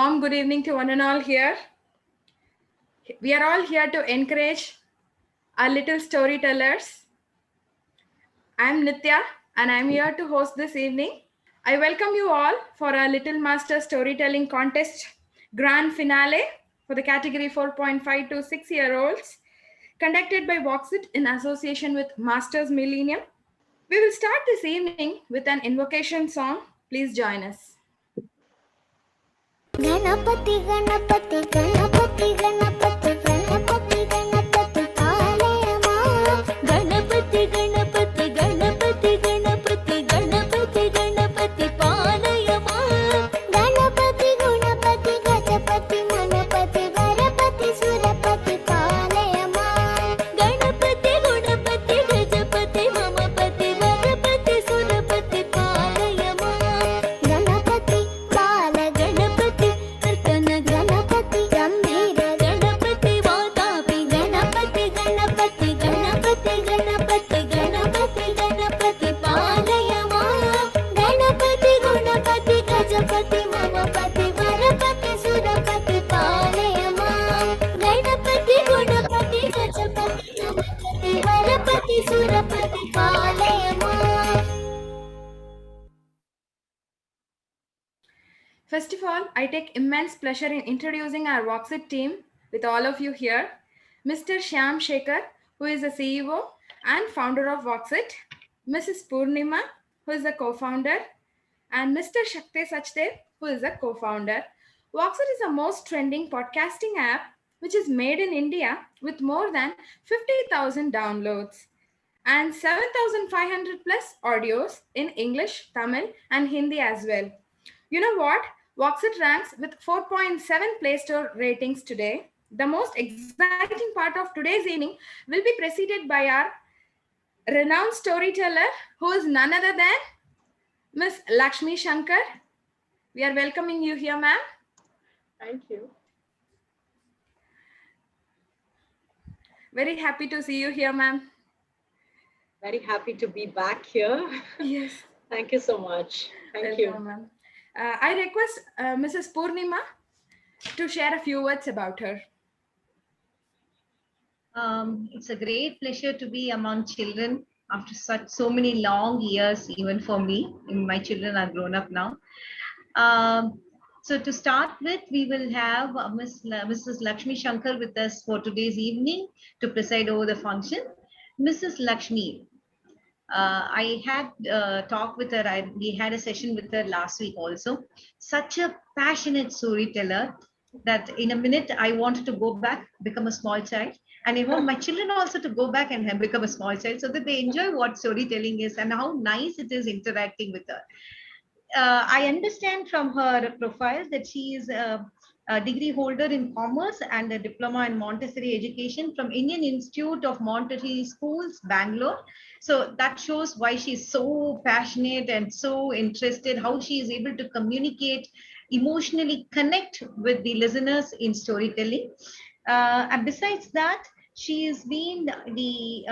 warm good evening to one and all here. We are all here to encourage our little storytellers. I'm Nitya and I'm here to host this evening. I welcome you all for our Little Master Storytelling Contest Grand Finale for the category 4.5 to 6-year-olds, conducted by Voxit in association with Masters Millennium. We will start this evening with an invocation song. Please join us. Ganpati Ganpati Ganpati Ganpati Ganpati Ganpati पालय मां गणपति गणपति गणपति गणपति गणपति गणपति पालय मां गणपति गुणपति गजपति मनपति वरपति सुरपति पालय मां गणपति गुणपति गजपति ममपति वरपति सुरपति पालय मां गणपति बाल गणपति गणपति गंभीर गणपति वातापि गणपति गणपति गणपति गणपति गणपति गणपति पालय मां गणपति गुणपति गजपति ममपति वरपति सुरपति पालय मां गणपति गुणपति गजपति ममपति वरपति सुरपति पालय मां. First of all, I take immense pleasure in introducing our Voxit team with all of you here. Mr. Shyam Shekhar, who is the CEO and founder of Voxit, Mrs. Purnima, who is the co-founder, and Mr. Shakti Sachdev, who is the co-founder. Voxit is the most trending podcasting app which is made in India with more than 50,000 downloads and 7,500 plus audios in English, Tamil, and Hindi as well. You know what? Voxit ranks with 4.7 Play Store ratings today. The most exciting part of today's evening will be preceded by our renowned storyteller, who is none other than Miss Lakshmi Shankar. We are welcoming you here, ma'am. Thank you. Very happy to see you here, ma'am. Very happy to be back here. Yes. Thank you so much. Thank you. Welcome, ma'am. I request Mrs. Purnima to share a few words about her. It's a great pleasure to be among children after so many long years, even for me. My children are grown up now. So to start with, we will have Mrs. Lakshmi Shankar with us for today's evening to preside over the function. Mrs. Lakshmi, I had talked with her. We had a session with her last week also. Such a passionate storyteller that in a minute I wanted to go back, become a small child. And I want my children also to go back and become a small child so that they enjoy what storytelling is and how nice it is interacting with her. I understand from her profile that she is a degree holder in commerce and a diploma in Montessori education from Indian Institute of Montessori Schools, Bangalore. So that shows why she's so passionate and so interested, how she is able to communicate, emotionally connect with the listeners in storytelling. And besides that, she has been the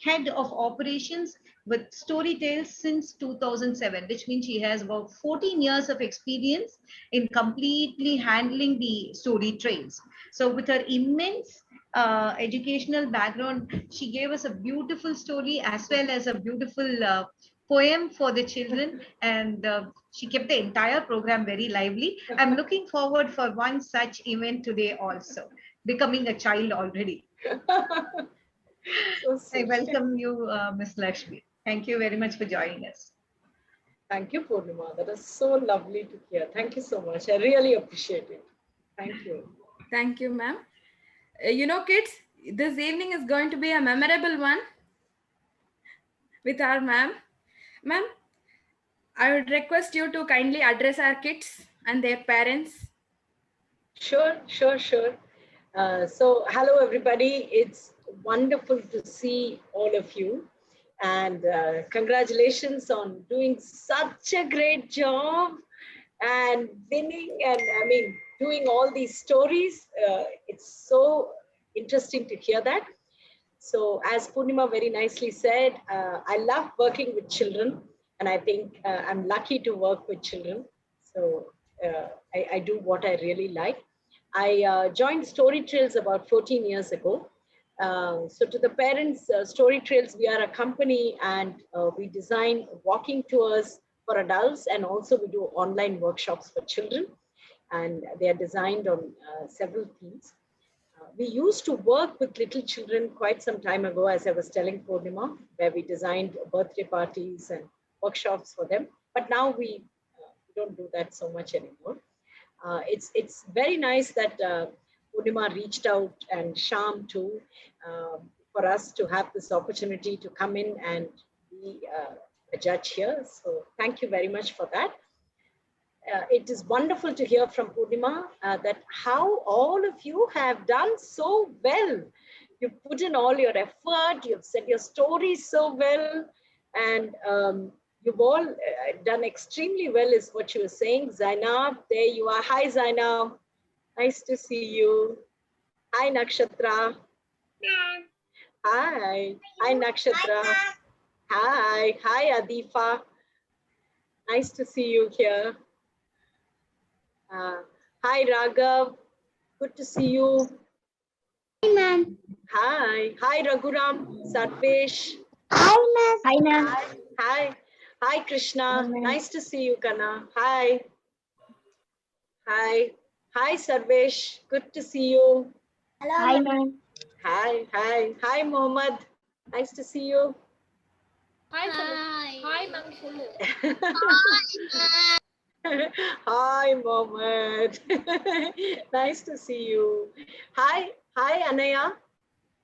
head of operations with Storytales since 2007, which means she has about 14 years of experience in completely handling the story trains. So with her immense educational background, she gave us a beautiful story as well as a beautiful poem for the children, and she kept the entire program very lively. I'm looking forward for one such event today also, becoming a child already. I welcome you, Ms. Lakshmi. Thank you very much for joining us. Thank you, Purnima. That is so lovely to hear. Thank you so much. I really appreciate it. Thank you. Thank you, ma'am. You know, kids, this evening is going to be a memorable one with our ma'am. Ma'am, I would request you to kindly address our kids and their parents. Sure. So hello, everybody. It's wonderful to see all of you. And congratulations on doing such a great job and winning and doing all these stories. It's so interesting to hear that. So as Purnima very nicely said, I love working with children, and I think I'm lucky to work with children. So I do what I really like. I joined Story Trails about 14 years ago. So to the parents, Story Trails, we are a company, and we design walking tours for adults, and also we do online workshops for children, and they are designed on several themes. We used to work with little children quite some time ago, as I was telling Purnima, where we designed birthday parties and workshops for them. But now we don't do that so much anymore. It's very nice that Purnima reached out, and Sham too, for us to have this opportunity to come in and be a judge here. So thank you very much for that. It is wonderful to hear from Purnima that how all of you have done so well. You put in all your effort, you've said your stories so well, and you've all done extremely well is what you were saying. Zainab, there you are. Hi, Zainab. Nice to see you. Hi, Nakshatra. Hi. Hi, Nakshatra. Hi. Hi, Adifa. Nice to see you here. Hi, Raghav. Good to see you. Hi, ma'am. Hi. Hi, Raghuram. Sarvesh. Hi, ma'am. Hi, ma'am. Hi. Hi. Hi, Krishna. Hi, ma'am. Nice to see you, Kana. Hi. Hi. Hi, Sarvesh. Good to see you. Hello. Hi, ma'am. Hi. Hi. Hi, Mohammed. Nice to see you. Hi. Hi, Hi, Mohammed. Nice to see you. Hi. Hi, Anaya.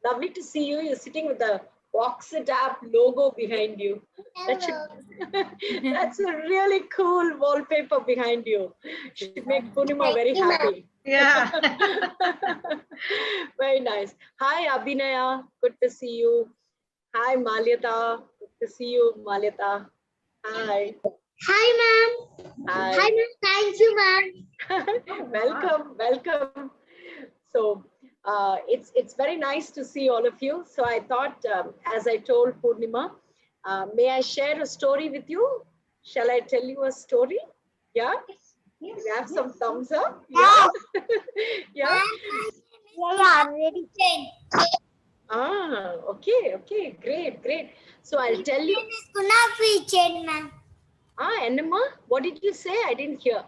Lovely to see you. You're sitting with the Voxit app logo behind you. That's a really cool wallpaper behind you. Should make Purnima very happy. Yeah. Very nice. Hi, Abhinaya. Good to see you. Hi, Malyata. Good to see you, Malyata. Hi. Hi, ma'am. Hi. Hi, ma'am. Thank you, ma'am. Welcome, welcome. So it's very nice to see all of you. So I thought, as I told Purnima, may I share a story with you? Shall I tell you a story? Yeah? Yes. You have some thumbs up? Yeah? Yeah? Yeah, ready. Ah, okay, great. So I'll tell you. My name is Kunafi Chen, ma'am. Enema, what did you say? I didn't hear.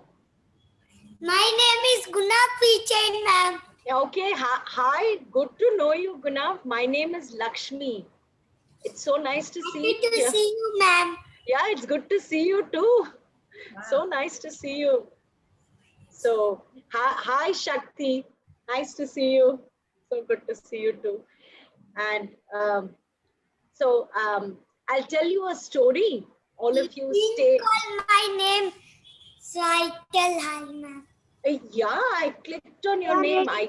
My name is Gunafi Chen, ma'am. Yeah, okay, hi, good to know you, Gunav. My name is Lakshmi. It's so nice to see you. Good to see you, ma'am. Yeah, it's good to see you too. So nice to see you. So, hi, Shakti. Nice to see you. So good to see you too. And I'll tell you a story. All of you stay. Call my name, so I tell hi, ma'am. Yeah, I clicked on your name. I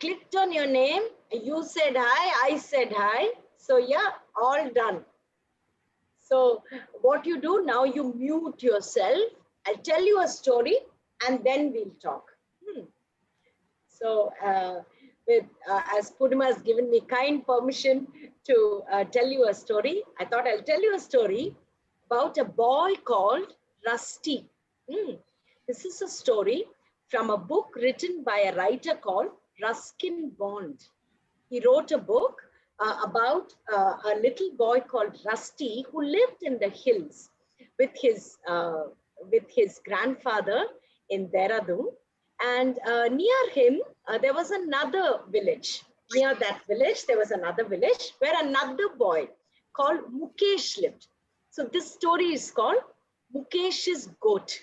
clicked on your name. You said hi. I said hi. So yeah, all done. So what you do now, you mute yourself. I'll tell you a story and then we'll talk. So as Purnima has given me kind permission to tell you a story, I thought I'll tell you a story about a boy called Rusty. This is a story from a book written by a writer called Ruskin Bond. He wrote a book about a little boy called Rusty who lived in the hills with his grandfather in Dehradun. And near him, there was another village. Near that village, there was another village where another boy called Mukesh lived. So this story is called Mukesh's Goat.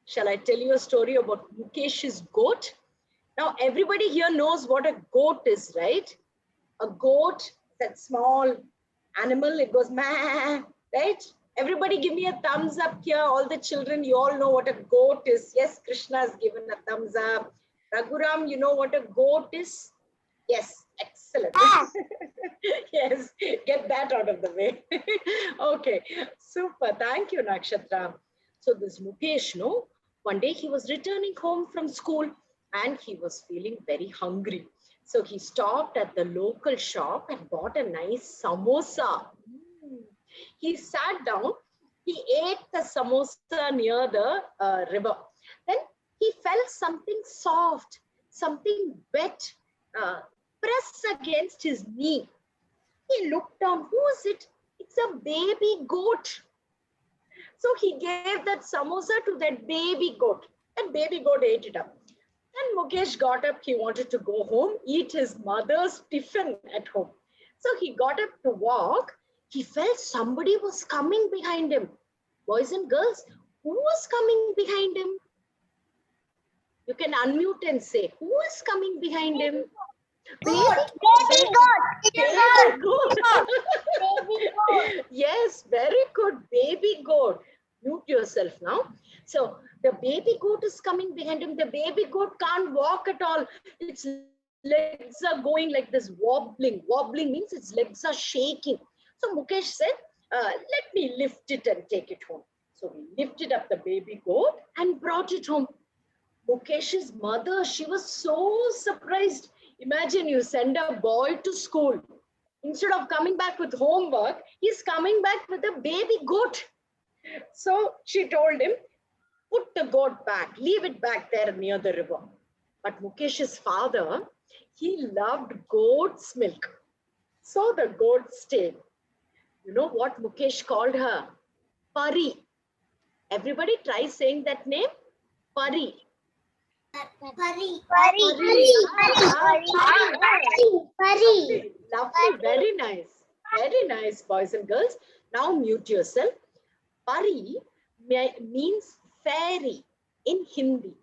Shall I tell you a story about Mukesh's goat? Now, everybody here knows what a goat is, right? A goat, that small animal, it goes, meh, right? Everybody give me a thumbs up here. All the children, you all know what a goat is. Yes, Krishna has given a thumbs up. Raghuram, you know what a goat is? Yes, excellent. Yes, get that out of the way. Okay, super. Thank you, Nakshatra. So this Mukesh, no, one day he was returning home from school and he was feeling very hungry. So he stopped at the local shop and bought a nice samosa. He sat down He ate the samosa near the river. Then he felt something soft, something wet, pressed against his knee. He looked down. Who is it? It's a baby goat. So he gave that samosa to that baby goat. And baby goat ate it up. And Mukesh got up. He wanted to go home, eat his mother's tiffin at home. So he got up to walk. He felt somebody was coming behind him. Boys and girls, who was coming behind him? You can unmute and say, who is coming behind him? Baby goat. Baby goat. Yes, very good. Baby goat. Mute yourself now. So the baby goat is coming behind him. The baby goat can't walk at all. Its legs are going like this, wobbling. Wobbling means its legs are shaking. So Mukesh said, let me lift it and take it home. So he lifted up the baby goat and brought it home. Mukesh's mother, she was so surprised. Imagine you send a boy to school. Instead of coming back with homework, he's coming back with a baby goat. So she told him, put the goat back, leave it back there near the river. But Mukesh's father, he loved goat's milk. So the goat stayed. You know what Mukesh called her? Pari. Everybody try saying that name. Pari. Pari. Lovely. Very nice. Very nice, boys and girls. Now mute yourself. Pari means fairy in Hindi.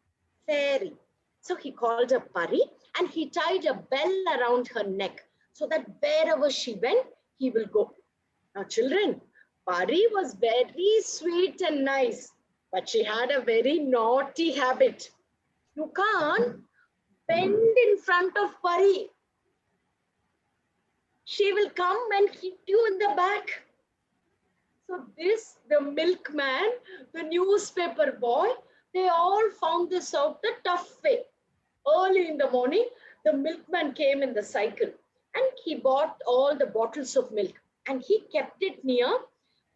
Fairy. So he called her Pari and he tied a bell around her neck so that wherever she went, he will go. Now children, Pari was very sweet and nice, but she had a very naughty habit. You can't bend in front of Pari. She will come and hit you in the back. So this, the milkman, the newspaper boy, they all found this out the tough way. Early in the morning, the milkman came in the cycle and he bought all the bottles of milk and he kept it near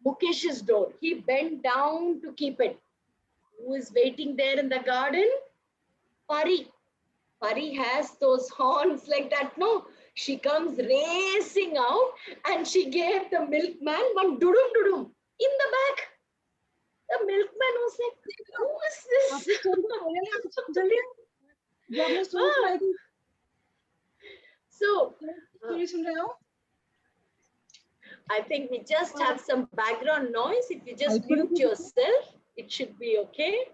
Mukesh's door. He bent down to keep it. Who is waiting there in the garden? Pari. Pari has those horns like that, no? She comes racing out and she gave the milkman one dudum in the back. The milkman was like, who is this? So, I think we just have some background noise. If you just mute yourself, it should be okay.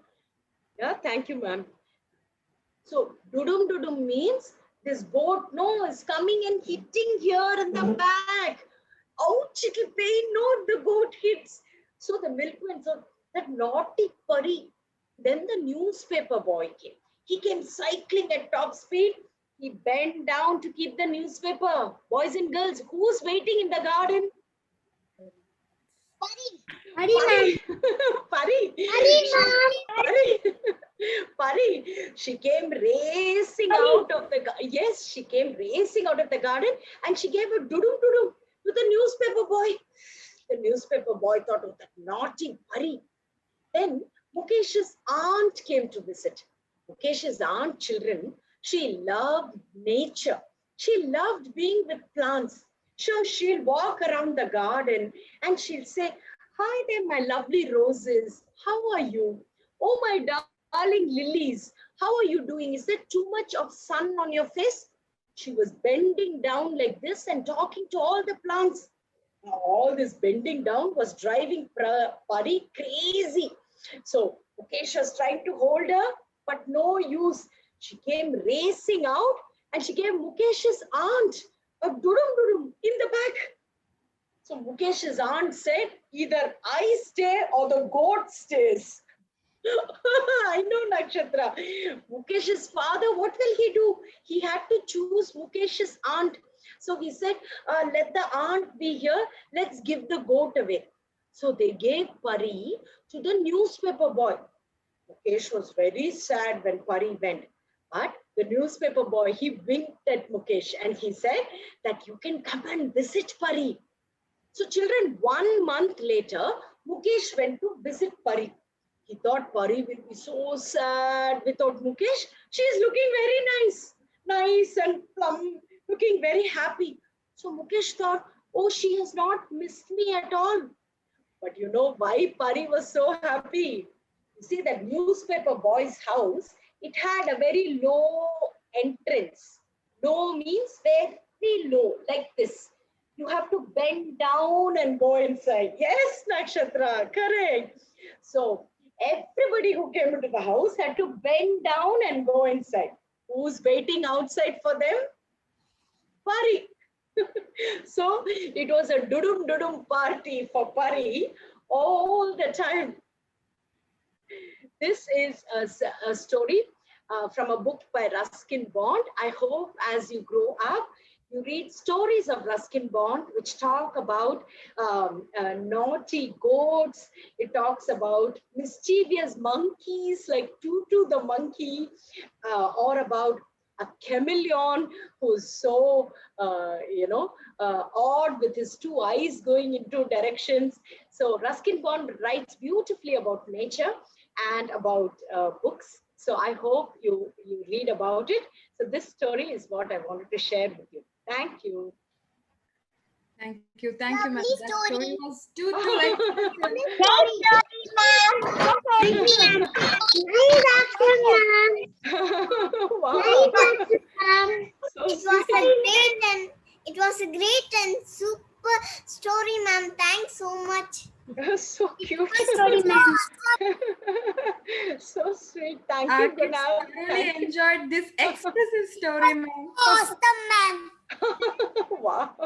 Yeah, thank you, ma'am. So, dudum means this boat, no, is coming and hitting here in the back. Ouch, it'll pain. No, the boat hits. So the milkman thought, that naughty Pari. Then the newspaper boy came. He came cycling at top speed. He bent down to keep the newspaper. Boys and girls, who's waiting in the garden? Pari. Pari. She came racing out of the garden. Yes, she came racing out of the garden and she gave a dudum to the newspaper boy. The newspaper boy thought of that naughty Pari. Then Mukesh's aunt came to visit. Mukesh's aunt, children, she loved nature. She loved being with plants. So she'll walk around the garden and she'll say, hi there, my lovely roses. How are you? Oh, my darling lilies. How are you doing? Is there too much of sun on your face? She was bending down like this and talking to all the plants. All this bending down was driving Pari crazy. So Mukesh was trying to hold her, but no use. She came racing out and she gave Mukesh's aunt a dudum in the back. So Mukesh's aunt said, either I stay or the goat stays. I know, Nakshatra. Mukesh's father, what will he do? He had to choose Mukesh's aunt. So he said, let the aunt be here. Let's give the goat away. So they gave Pari to the newspaper boy. Mukesh was very sad when Pari went. But the newspaper boy, he winked at Mukesh and he said that you can come and visit Pari. So children, 1 month later, Mukesh went to visit Pari. He thought Pari will be so sad without Mukesh. She is looking very nice and plump, looking very happy. So Mukesh thought, oh, she has not missed me at all. But you know why Pari was so happy? You see, that newspaper boy's house, it had a very low entrance. Low means very low, like this. You have to bend down and go inside. Yes, Nakshatra, correct. So everybody who came into the house had to bend down and go inside. Who's waiting outside for them? Pari. So it was a dudum party for Pari all the time. This is a story from a book by Ruskin Bond. I hope as you grow up, you read stories of Ruskin Bond, which talk about naughty goats. It talks about mischievous monkeys like Tutu the monkey, or about a chameleon who's so, odd with his two eyes going into directions. So Ruskin Bond writes beautifully about nature and about books. So I hope you read about it. So this story is what I wanted to share with you. Thank you. Thank you, ma'am. Lovely That story. story was too excellent. Wow. So sweet. It was a great and super story, ma'am. Thanks so much. So cute. Story, ma'am. So sweet. Thank Our you, kids Kunal. really enjoyed this expressive story, ma'am. Awesome, ma'am. Wow. I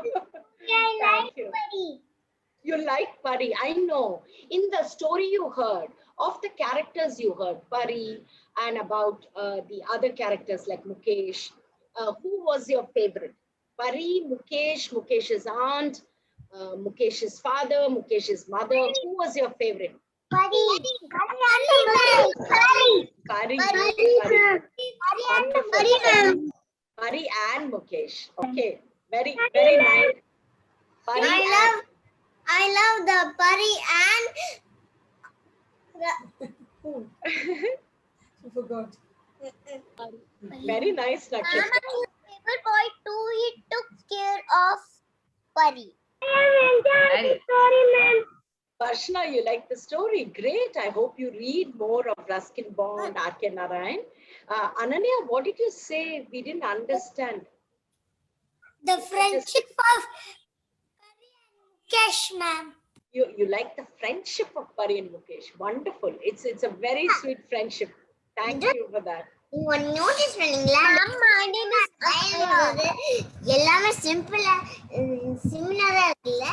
Thank you. Pari. You like Pari, I know. In the story you heard, of the characters you heard, Pari, and about the other characters like Mukesh, who was your favorite? Pari, Mukesh, Mukesh's aunt, Mukesh's father, Mukesh's mother. Who was your favorite? Pari. Pari. Pari and Mukesh. Okay, very nice. Pari I love the Pari and I forgot. very nice, Nakshatra. Mama, favorite boy too. He took care of Pari. Varshna, you like the story? Great. I hope you read more of Ruskin Bond, R.K. Narayan. Ananya, what did you say? We didn't understand. The friendship of Pari and Mukesh, ma'am. You like the friendship of Pari and Mukesh. Wonderful. It's a very sweet friendship. Thank you for that. One notice ma'am, my name is Ayla. எல்லாமே சிம்பிளா சிமிலரா இருக்குல்ல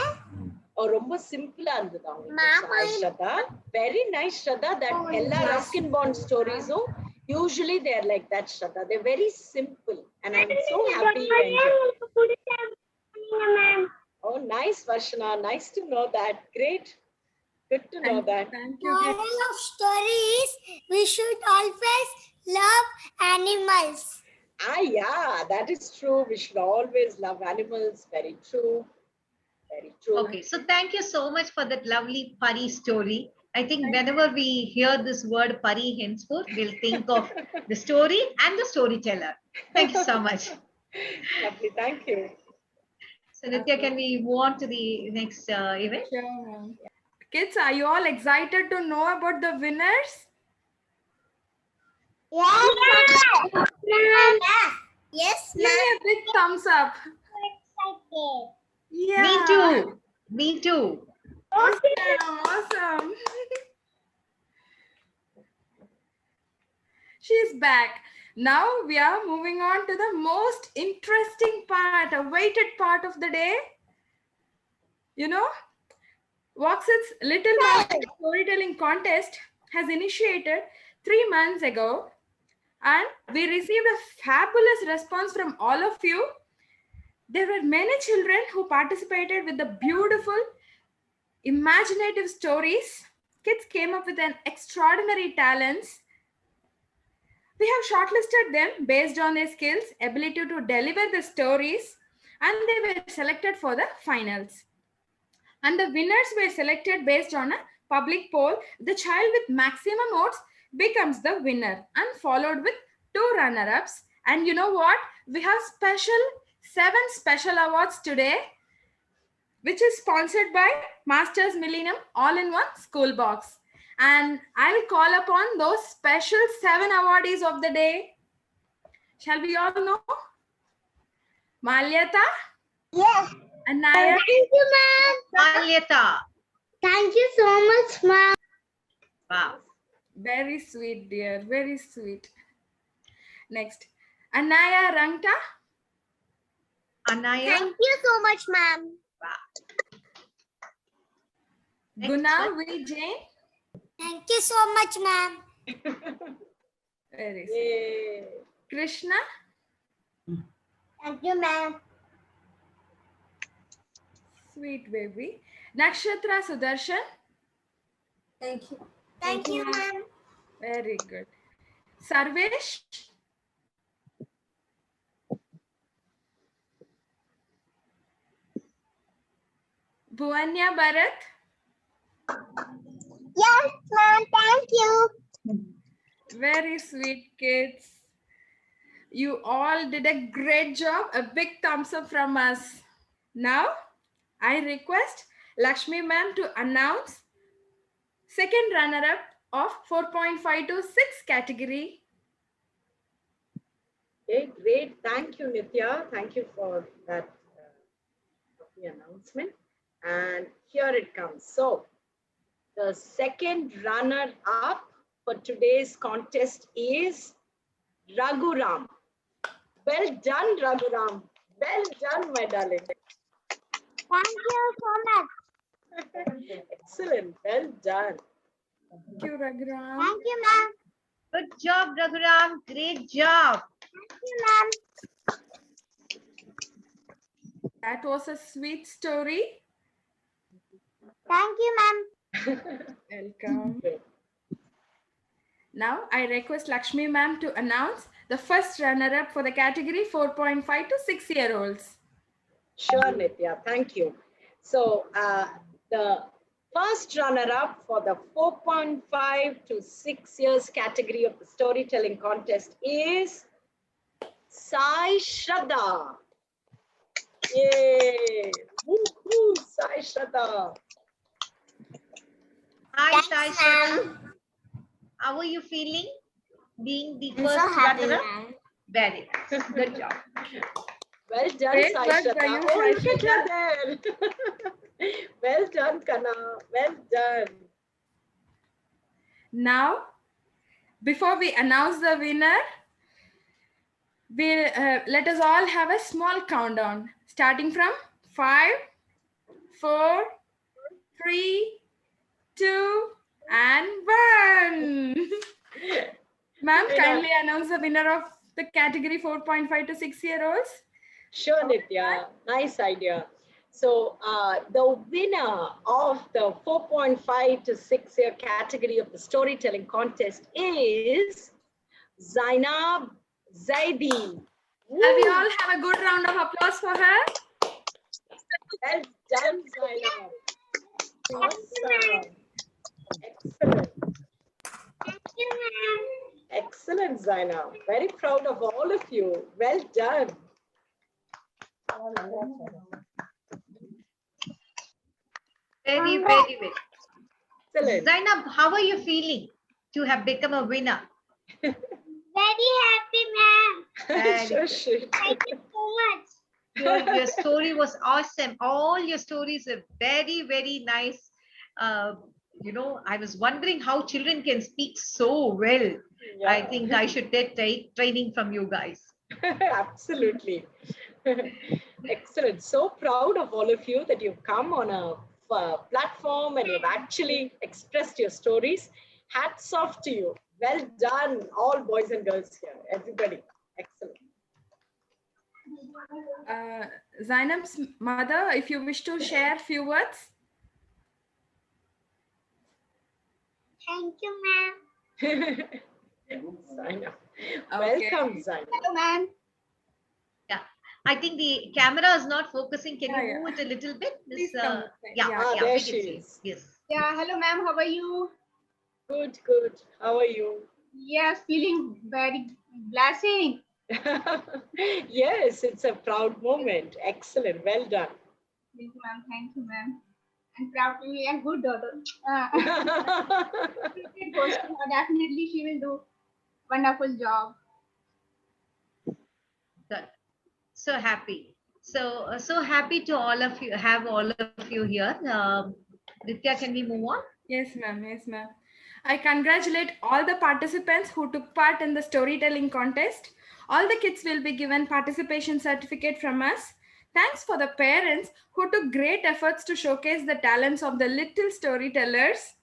ரொம்ப சிம்பிளா இருந்தது Ma'am, Shraddha. Very nice, Shraddha. That எல்லா Ruskin Bond stories, usually they are like that, Shraddha. They're very simple, and I'm so happy you enjoyed. Oh, nice, Varshana. Nice to know that. Great. Good to know that. Thank you. moral of story is we should always love animals. Yeah, that is true. We should always love animals. Very true. Very true. Okay, so thank you so much for that lovely Pari story. I think whenever we hear this word Pari henceforth, we'll think of the story and the storyteller. Thank you so much. Lovely. Thank you. So Nitya, can we move on to the next event? Sure, ma'am. Kids, are you all excited to know about the winners? Yes, Give me a big thumbs up. excited. Yeah. Me too. Me too. Awesome. She's back. Now we are moving on to the most interesting part, a weighted part of the day. You know, Voxit's Little Magic Storytelling Contest has initiated 3 months ago, and we received a fabulous response from all of you. There were many children who participated with the beautiful, imaginative stories. Kids came up with an extraordinary talents. We have shortlisted them based on their skills, ability to deliver the stories, and they were selected for the finals. And the winners were selected based on a public poll. The child with maximum votes becomes the winner, and followed with 2 runner-ups. And you know what? We have 7 special awards today, which is sponsored by Masters Millennium All-in-One School Box. And I'll call upon those special 7 awardees of the day. Shall we all know? Malyata, Yes. Anaya, Thank you, ma'am. Malyata. Thank you so much, ma'am. Wow. very sweet, dear, very sweet. Next, Anaya Rangta, Anaya. Thank you so much, ma'am. Next Guna one. V. Jain, Thank you so much, ma'am. very sweet. Yay. Krishna, Thank you, ma'am. sweet baby. Nakshatra Sudarshan, Thank you. Thank you, ma'am. very good. Sarvesh, Bhuvanya Bharat, Yes, ma'am. Thank you. very sweet kids. You all did a great job. A big thumbs up from us. Now, I request Lakshmi ma'am to announce second runner-up of 4.5 to 6 category. Okay, great. Thank you, Nitya. Thank you for that lovely announcement. And here it comes. So, the second runner-up for today's contest is Raghuram. Well done, Raghuram. Well done, my darling. Thank you so much. Excellent. Well done. Thank you, Raghuram. Thank you, ma'am. Good job, Raghuram. Great job. Thank you, ma'am. That was a sweet story. Thank you, ma'am. Welcome. Now, I request Lakshmi ma'am to announce the first runner-up for the category 4.5 to 6-year-olds. Sure, Nitya. Thank you. So, the first runner-up for the 4.5 to 6 years category of the storytelling contest is Sai Shraddha. Yay! Woohoo! Sai Shraddha. Hi, Sai Thanks, Shraddha. ma'am. How are you feeling? Being the I'm first so happy, runner-up? ma'am. Very nice. Good job. Well done, Great Sai work by Shraddha. you, Oh, Sai look at her there. Well done, Kana. Well done. Now, before we announce the winner, let us all have a small countdown, starting from 5, 4, 3, 2, and 1. Ma'am, Yeah. kindly announce the winner of the category 4.5 to 6-year-olds. Sure, Nitya. Nice idea. So, the winner of the 4.5 to 6-year category of the storytelling contest is Zainab Zaidi. Shall we all have a good round of applause for her? Well done, Zainab. Awesome. Excellent. Thank you, ma'am. Excellent, Zainab. Very proud of all of you. Well done. Very, very, very. Excellent. Zainab, how are you feeling to have become a winner? Very happy, ma'am. Very Sure, good. sure. Thank you so much. Your story was awesome. All your stories are very, very nice. You know, I was wondering how children can speak so well. I Yeah. think I should take training from you guys. Absolutely. Excellent. So proud of all of you that you've come on a platform and you've actually expressed your stories. Hats off to you. Well done, all boys and girls here. Everybody. Excellent. Zainab's mother, if you wish to share a few words. Thank you, ma'am. Zainab. Okay. Welcome, Zainab. Hello, ma'am. Yeah, I think the camera is not focusing. Can Yeah, you yeah. move it a little bit? Please Miss, come. yeah, Yeah. Ah, yeah, there we she can see. is. Yes. Yeah, hello ma'am, how are you? Good, good. How are you? Yes, feeling very blessing. Yes, it's a proud moment. Excellent. Well done. Thank you ma'am. I'm proud to be a good daughter. It goes to her. Definitely she will do wonderful job. Good. So happy. So happy to all of you, have all of you here. Nitya, can we move on? Yes, ma'am. Yes, ma'am. I congratulate all the participants who took part in the storytelling contest. All the kids will be given participation certificate from us. Thanks for the parents who took great efforts to showcase the talents of the little storytellers.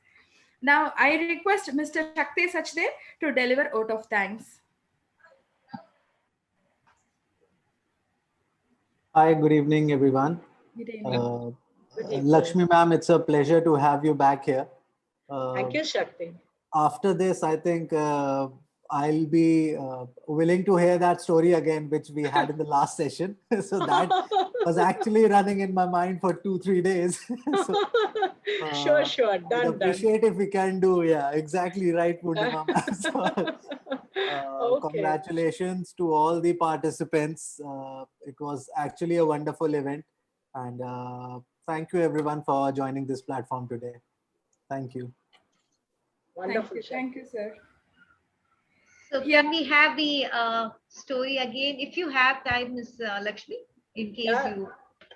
Now, I request Mr. Shakti Sachdev to deliver vote of thanks. Hi, good evening, everyone. Good evening. Good evening. Lakshmi ma'am, it's a pleasure to have you back here. Thank you, Shakti. After this, I think I'll be willing to hear that story again, which we had in the last session. So that was actually running in my mind for 2-3 days. So, Sure, sure. I'd Done, done. appreciate if we can do, yeah, exactly right, Purnima ma'am. So, Okay. congratulations to all the participants. It was actually a wonderful event. And thank you everyone for joining this platform today. Thank you. Wonderful, Thank you, sir. So can we have the story again? If you have time, Ms. Lakshmi, in case Yeah.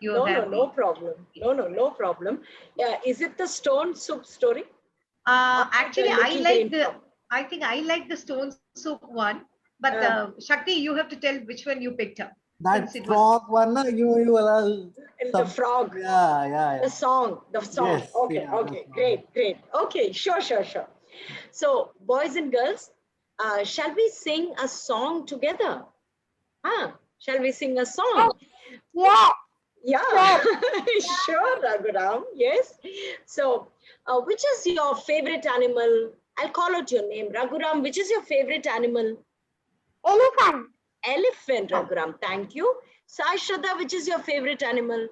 you No, have no problem. No problem. Yeah, is it the stone soup story? Actually, The I little like green the. frog. I think I like the stone soup one. But Shakti, you have to tell which one you picked up. That Since it was frog one, na, you will. The frog. Yeah. The song. Yes, Okay, yeah, the okay, song. great. Okay, sure. So, boys and girls, shall we sing a song together? Shall we sing a song? Yeah. Yeah, sure, Raghuram. Yes. So, which is your favorite animal? I'll call out your name. Raghuram, which is your favorite animal? Elephant. Elephant, Raghuram. Thank you. Sai Shraddha, which is your favorite animal?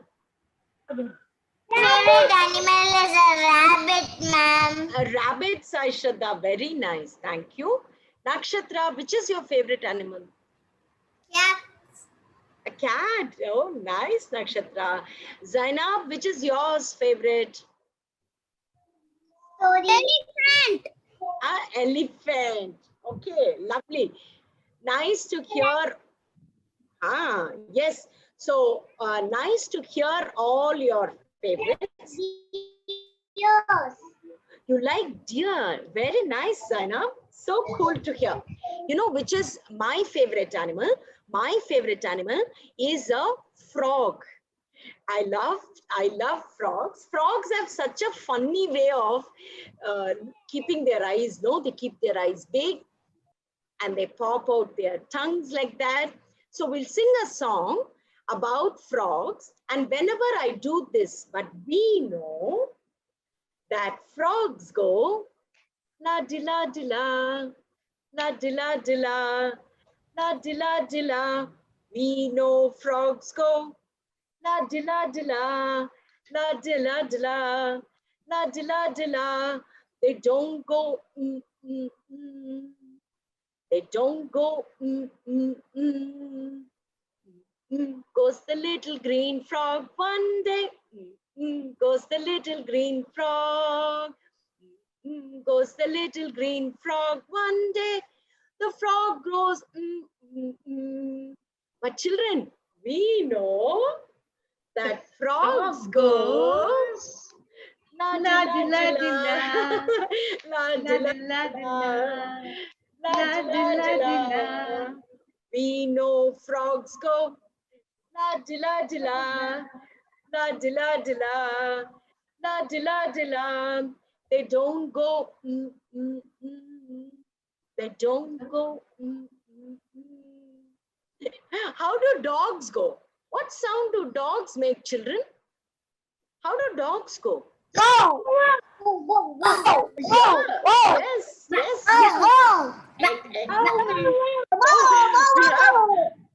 Favorite animal is a rabbit, ma'am. A rabbit, Sai Shraddha. Very nice. Thank you. Nakshatra, which is your favorite animal? Yeah. A cat. Oh, nice, Nakshatra. Zainab, which is yours favorite? Elephant. Elephant. Okay, lovely. Nice to hear. Yes. So nice to hear all your favorites. Yes. You like deer. Very nice, Zainab. So cool to hear. You know which is my favorite animal? My favorite animal is a frog. I love frogs. Frogs have such a funny way of keeping their eyes, no? They keep their eyes big and they pop out their tongues like that. So we'll sing a song about frogs. And whenever I do this, but we know that frogs go la di la di la, la di la di la, la di la di la. We know frogs go la di la di la, la di la di la, la di la di la. They don't go They don't go Goes the little green frog one day. Goes the little green frog. Goes the little green frog one day. The frog grows. But children, we know that frogs go. La la di di la di la. la, La di la di la. La di la. We know frogs go. La di la di la. La di la di la. La di la di la. They don't go. They don't go. How do dogs go? What sound do dogs make, children? How do dogs go? Go. Yes. We have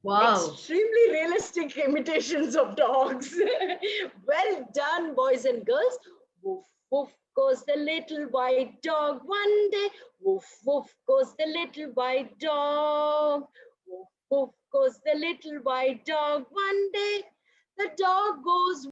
Wow. extremely realistic imitations of dogs. Well done, boys and girls. Woof, woof goes the little white dog one day. Woof, woof goes the little white dog. Woof, woof goes the little white dog one day. The dog goes